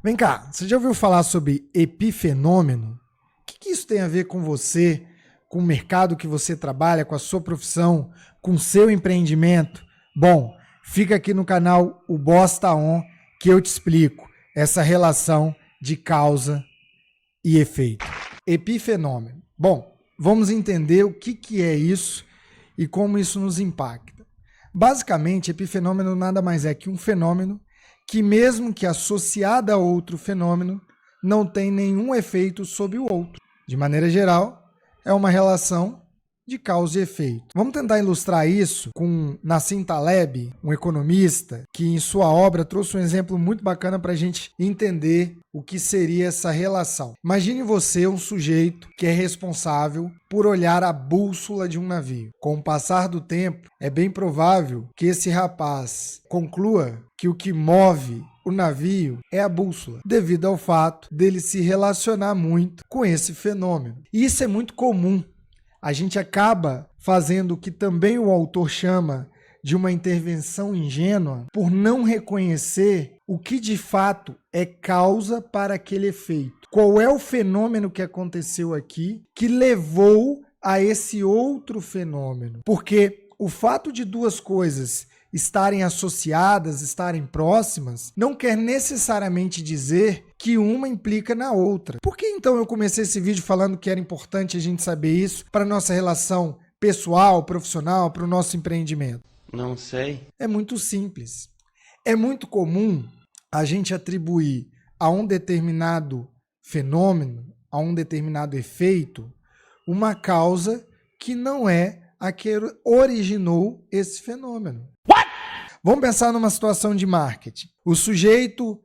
Vem cá, você já ouviu falar sobre epifenômeno? O que isso tem a ver com você, com o mercado que você trabalha, com a sua profissão, com o seu empreendimento? Bom, fica aqui no canal O Boss Tá On que eu te explico essa relação de causa e efeito. Epifenômeno. Bom, vamos entender o que é isso e como isso nos impacta. Basicamente, epifenômeno nada mais é que um fenômeno que, mesmo que associado a outro fenômeno, não tem nenhum efeito sobre o outro. De maneira geral, é uma relação de causa e efeito. Vamos tentar ilustrar isso com Nassim Taleb, um economista, que em sua obra trouxe um exemplo muito bacana para a gente entender o que seria essa relação. Imagine você um sujeito que é responsável por olhar a bússola de um navio. Com o passar do tempo, é bem provável que esse rapaz conclua que o que move o navio é a bússola, devido ao fato dele se relacionar muito com esse fenômeno. E isso é muito comum. A gente acaba fazendo o que também o autor chama de uma intervenção ingênua por não reconhecer o que de fato é causa para aquele efeito. Qual é o fenômeno que aconteceu aqui que levou a esse outro fenômeno? Porque o fato de duas coisas estarem associadas, estarem próximas, não quer necessariamente dizer que uma implica na outra. Por que então eu comecei esse vídeo falando que era importante a gente saber isso para a nossa relação pessoal, profissional, para o nosso empreendimento? Não sei. É muito simples. É muito comum a gente atribuir a um determinado fenômeno, a um determinado efeito, uma causa que não é a que originou esse fenômeno. Vamos pensar numa situação de marketing. O sujeito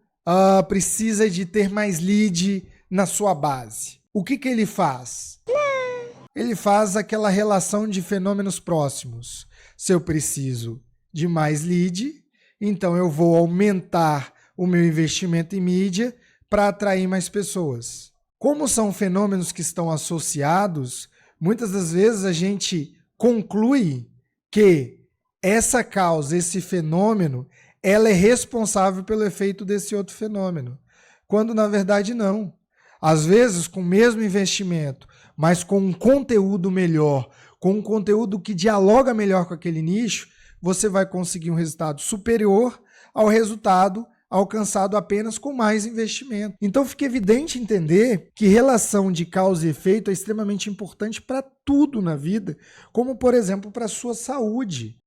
precisa de ter mais lead na sua base. O que ele faz? Ele faz aquela relação de fenômenos próximos. Se eu preciso de mais lead, então eu vou aumentar o meu investimento em mídia para atrair mais pessoas. Como são fenômenos que estão associados, muitas das vezes a gente conclui que essa causa, esse fenômeno, ela é responsável pelo efeito desse outro fenômeno, quando na verdade não. Às vezes, com o mesmo investimento, mas com um conteúdo melhor, com um conteúdo que dialoga melhor com aquele nicho, você vai conseguir um resultado superior ao resultado alcançado apenas com mais investimento. Então fica evidente entender que relação de causa e efeito é extremamente importante para tudo na vida, como por exemplo para a sua saúde.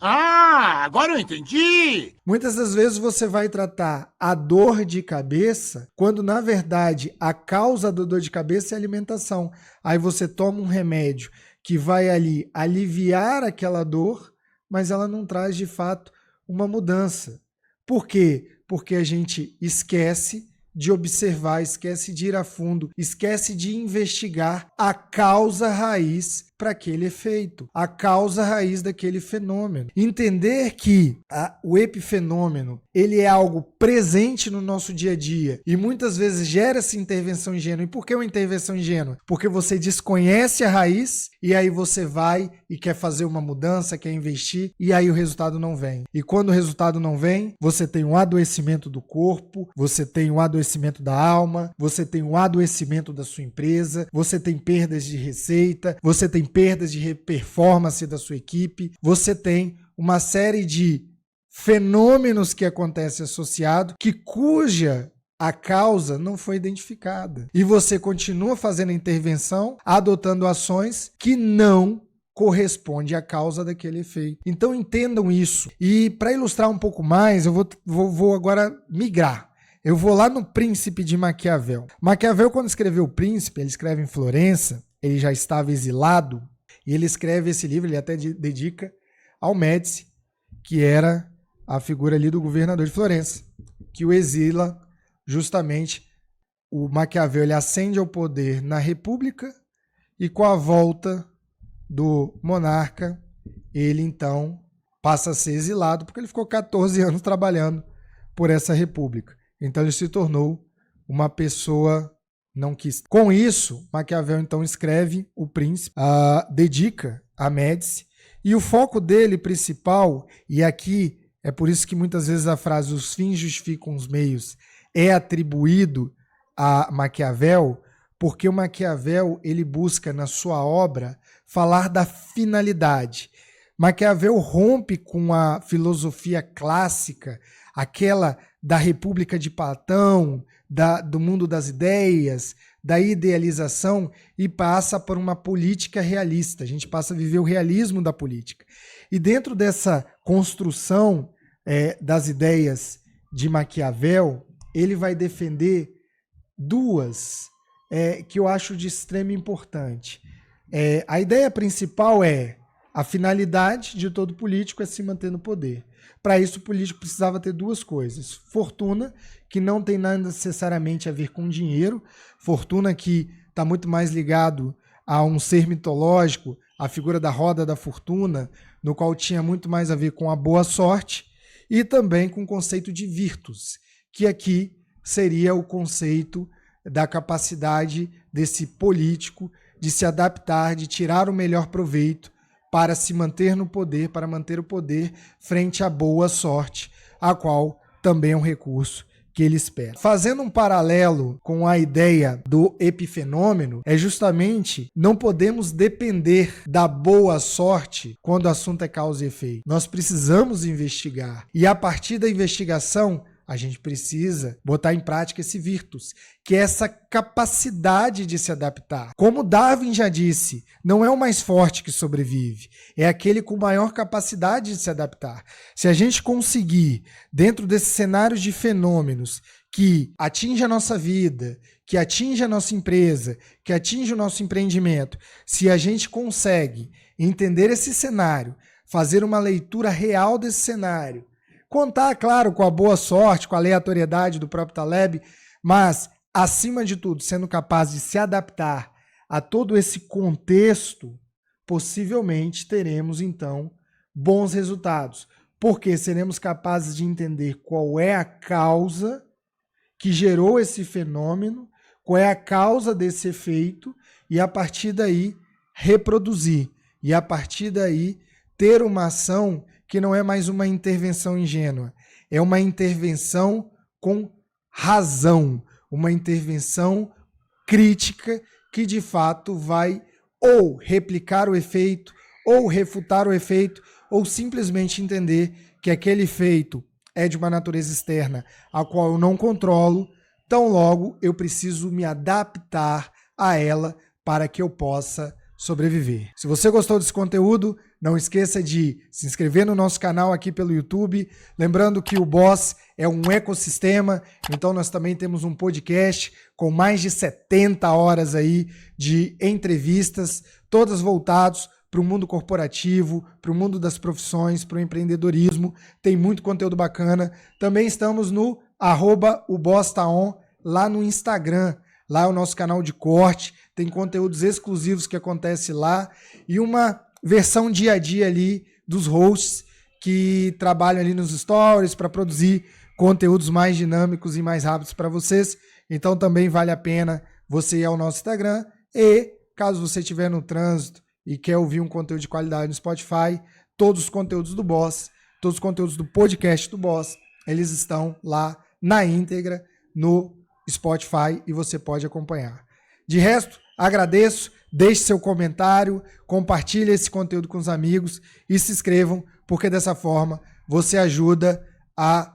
Ah, agora eu entendi! Muitas das vezes você vai tratar a dor de cabeça, quando na verdade a causa da dor de cabeça é a alimentação. Aí você toma um remédio que vai ali aliviar aquela dor, mas ela não traz de fato uma mudança. Por quê? Porque a gente esquece de observar, esquece de ir a fundo, esquece de investigar a causa raiz para aquele efeito, a causa raiz daquele fenômeno. Entender que o epifenômeno, ele é algo presente no nosso dia a dia e muitas vezes gera essa intervenção ingênua. E por que uma intervenção ingênua? Porque você desconhece a raiz e aí você vai e quer fazer uma mudança, quer investir e aí o resultado não vem. E quando o resultado não vem, você tem um adoecimento do corpo, você tem um adoecimento da alma, você tem um adoecimento da sua empresa, você tem perdas de receita, você tem perdas de performance da sua equipe, você tem uma série de fenômenos que acontecem associado cuja a causa não foi identificada. E você continua fazendo a intervenção, adotando ações que não correspondem à causa daquele efeito. Então entendam isso. E para ilustrar um pouco mais, eu vou agora migrar. Eu vou lá no Príncipe de Maquiavel. Maquiavel, quando escreveu O Príncipe, ele escreve em Florença, ele já estava exilado, e ele escreve esse livro, ele até dedica ao Médici, que era a figura ali do governador de Florença, que o exila justamente. O Maquiavel ele ascende ao poder na República e com a volta do monarca, ele então passa a ser exilado, porque ele ficou 14 anos trabalhando por essa República. Então ele se tornou uma pessoa não quis. Com isso, Maquiavel então escreve O Príncipe, dedica a Médici, e o foco dele principal, e aqui é por isso que muitas vezes a frase "os fins justificam os meios" é atribuído a Maquiavel, porque o Maquiavel ele busca na sua obra falar da finalidade. Maquiavel rompe com a filosofia clássica, aquela da República de Platão, do mundo das ideias, da idealização, e passa por uma política realista. A gente passa a viver o realismo da política. E dentro dessa construção das ideias de Maquiavel, ele vai defender duas que eu acho de extrema importância. A ideia principal a finalidade de todo político é se manter no poder. Para isso, o político precisava ter duas coisas. Fortuna, que não tem nada necessariamente a ver com dinheiro. Fortuna que está muito mais ligado a um ser mitológico, a figura da roda da fortuna, no qual tinha muito mais a ver com a boa sorte, e também com o conceito de virtus, que aqui seria o conceito da capacidade desse político de se adaptar, de tirar o melhor proveito para se manter no poder, para manter o poder frente à boa sorte, a qual também é um recurso que ele espera. Fazendo um paralelo com a ideia do epifenômeno, justamente não podemos depender da boa sorte quando o assunto é causa e efeito. Nós precisamos investigar. E a partir da investigação, a gente precisa botar em prática esse virtus, que é essa capacidade de se adaptar. Como Darwin já disse, não é o mais forte que sobrevive, é aquele com maior capacidade de se adaptar. Se a gente conseguir, dentro desses cenários de fenômenos que atinge a nossa vida, que atinge a nossa empresa, que atinge o nosso empreendimento, se a gente consegue entender esse cenário, fazer uma leitura real desse cenário, contar, claro, com a boa sorte, com a aleatoriedade do próprio Taleb, mas, acima de tudo, sendo capaz de se adaptar a todo esse contexto, possivelmente teremos, então, bons resultados, porque seremos capazes de entender qual é a causa que gerou esse fenômeno, qual é a causa desse efeito, e, a partir daí, reproduzir, e, a partir daí, ter uma ação que não é mais uma intervenção ingênua, é uma intervenção com razão, uma intervenção crítica que de fato vai ou replicar o efeito, ou refutar o efeito, ou simplesmente entender que aquele efeito é de uma natureza externa, a qual eu não controlo, tão logo eu preciso me adaptar a ela para que eu possa sobreviver. Se você gostou desse conteúdo, não esqueça de se inscrever no nosso canal aqui pelo YouTube. Lembrando que o Boss é um ecossistema, então nós também temos um podcast com mais de 70 horas aí de entrevistas, todas voltadas para o mundo corporativo, para o mundo das profissões, para o empreendedorismo. Tem muito conteúdo bacana. Também estamos no @obosstaon lá no Instagram. Lá é o nosso canal de corte, tem conteúdos exclusivos que acontece lá e uma versão dia a dia ali dos hosts que trabalham ali nos stories para produzir conteúdos mais dinâmicos e mais rápidos para vocês. Então também vale a pena você ir ao nosso Instagram e, caso você estiver no trânsito e quer ouvir um conteúdo de qualidade no Spotify, todos os conteúdos do Boss, todos os conteúdos do podcast do Boss, eles estão lá na íntegra no Spotify e você pode acompanhar. De resto, agradeço, deixe seu comentário, compartilhe esse conteúdo com os amigos e se inscrevam, porque dessa forma você ajuda a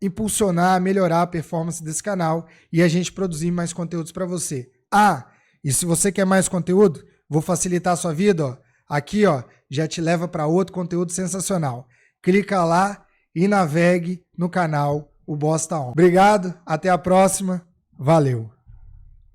impulsionar, a melhorar a performance desse canal e a gente produzir mais conteúdos para você. E se você quer mais conteúdo, vou facilitar a sua vida, ó. Aqui, ó, já te leva para outro conteúdo sensacional. Clica lá e navegue no canal O Boss Tá On. Obrigado, até a próxima. Valeu!